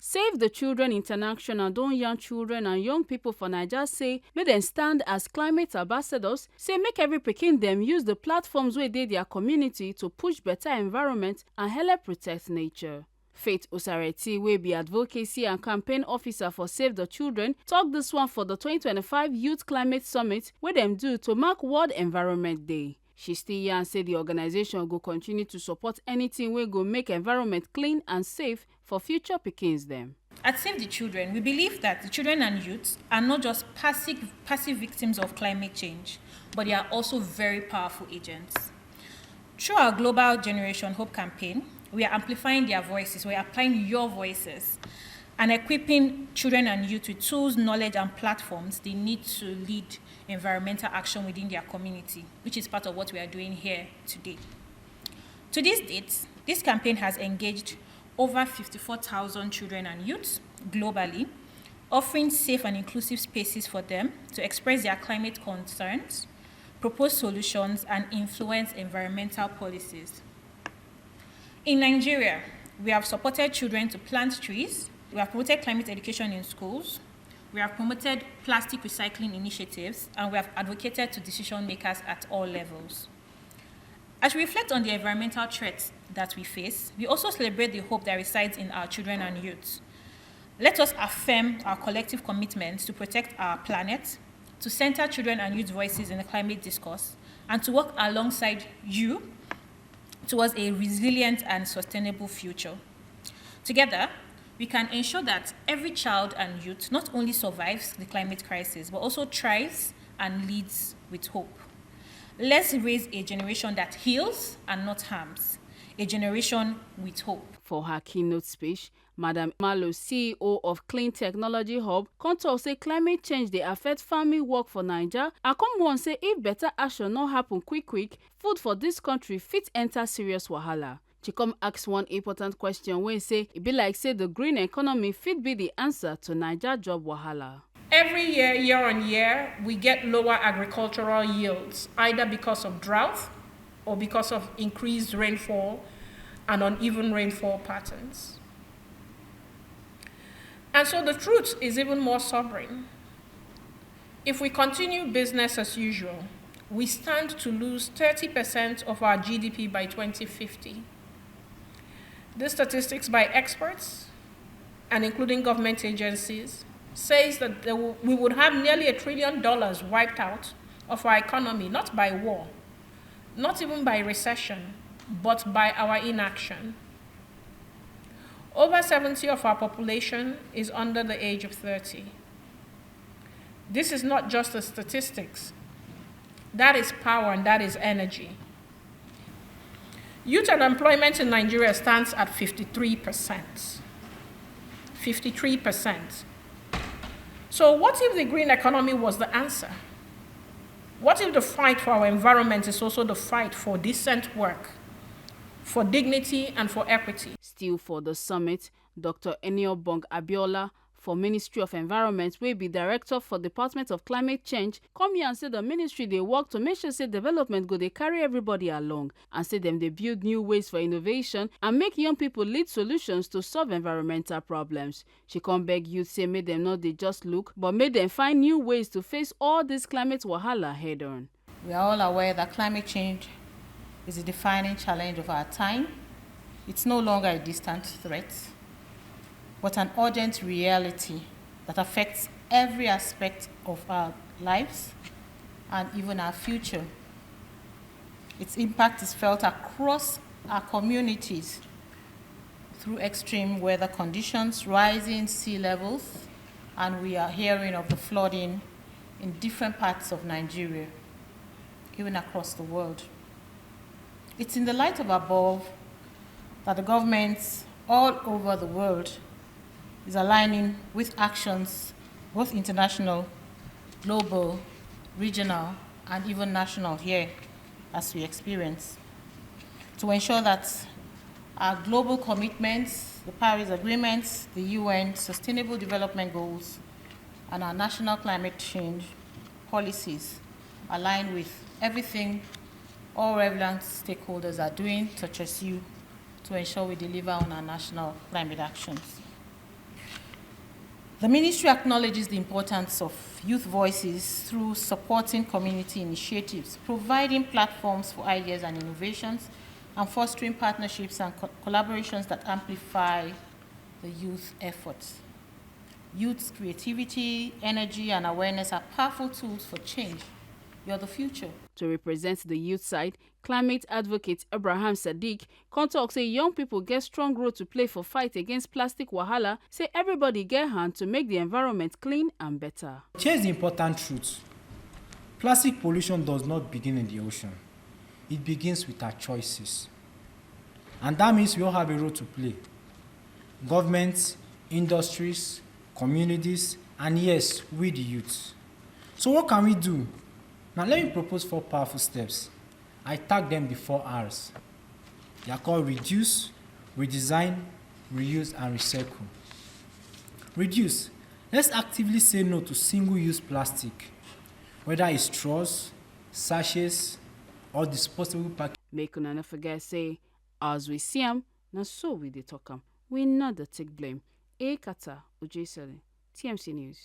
Save the Children International don yarn children and young people for Naija say make dem stand as climate ambassadors, say make every pikin dem use the platforms wey dey their community to push better environment and help protect nature. Faith Osareti, wey be advocacy and campaign officer for Save the Children, talk this one for the 2025 Youth Climate Summit wey dem do to mark World Environment Day. She still yarn say the organization go continue to support anything wey go make environment clean and safe for future pikins dem. At Save the Children, we believe that the children and youth are not just passive victims of climate change, but they are also very powerful agents. Through our Global Generation Hope campaign, we are amplifying their voices, we are applying your voices, and equipping children and youth with tools, knowledge, and platforms they need to lead environmental action within their community, which is part of what we are doing here today. To this date, this campaign has engaged over 54,000 children and youths globally, offering safe and inclusive spaces for them to express their climate concerns, propose solutions, and influence environmental policies. In Nigeria, we have supported children to plant trees, we have promoted climate education in schools, we have promoted plastic recycling initiatives, and we have advocated to decision makers at all levels. As we reflect on the environmental threats that we face, we also celebrate the hope that resides in our children and youth. Let us affirm our collective commitment to protect our planet, to center children and youth voices in the climate discourse, and to work alongside you towards a resilient and sustainable future. Together, we can ensure that every child and youth not only survives the climate crisis, but also thrives and leads with hope. Let's raise a generation that heals and not harms, a generation with hope. For her keynote speech, Madam Malo, CEO of Clean Technology Hub, come talk say climate change dey affect farming work for Naija, and come warn say if better action no happen quick, food for dis country fit enter serious wahala. She come ask one important question wey say e be like say the green economy fit be the answer to Naija job wahala. Every year on year, we get lower agricultural yields, either because of drought or because of increased rainfall and uneven rainfall patterns. And so the truth is even more sobering. If we continue business as usual, we stand to lose 30% of our GDP by 2050. These statistics by experts, and including government agencies, says that we would have nearly $1 trillion wiped out of our economy, not by war, not even by recession, but by our inaction. Over 70% of our population is under the age of 30. This is not just the statistics. That is power and that is energy. Youth unemployment in Nigeria stands at 53%. 53%. So what if the green economy was the answer? What if the fight for our environment is also the fight for decent work, for dignity, and for equity? Still for the summit, Dr. Eniobong Abiola for Ministry of Environment, wey be Director for Department of Climate Change, come here and say the ministry dey work to make sure say development go dey carry everybody along, and say dem dey build new ways for innovation and make young people lead solutions to solve environmental problems. She come beg youth say make dem not dey just look, but make dem find new ways to face all this climate wahala head on. We are all aware that climate change is a defining challenge of our time. It's no longer a distant threat, but an urgent reality that affects every aspect of our lives and even our future. Its impact is felt across our communities through extreme weather conditions, rising sea levels, and we are hearing of the flooding in different parts of Nigeria, even across the world. It's in the light of above that the governments all over the world is aligning with actions, both international, global, regional, and even national here, as we experience, to ensure that our global commitments, the Paris Agreement, the UN Sustainable Development Goals, and our national climate change policies align with everything all relevant stakeholders are doing, such as you, to ensure we deliver on our national climate actions. The ministry acknowledges the importance of youth voices through supporting community initiatives, providing platforms for ideas and innovations, and fostering partnerships and collaborations that amplify the youth efforts. Youth's creativity, energy, and awareness are powerful tools for change. You are the future. To represent the youth side, climate advocate Abraham Sadiq come talk say young people get strong role to play for fight against plastic wahala, say everybody get hand to make the environment clean and better. Here's the important truth. Plastic pollution does not begin in the ocean. It begins with our choices. And that means we all have a role to play. Governments, industries, communities, and yes, we the youths. So what can we do? Now let me propose 4 powerful steps. I tag them the 4 R's. They are called reduce, redesign, reuse, and recycle. Reduce. Let's actively say no to single-use plastic, whether it's straws, sachets, or disposable packaging. Make una no forget say, as we see 'em, na so we dey talk 'em. We not the take blame. Kata Ujisele, TMC News.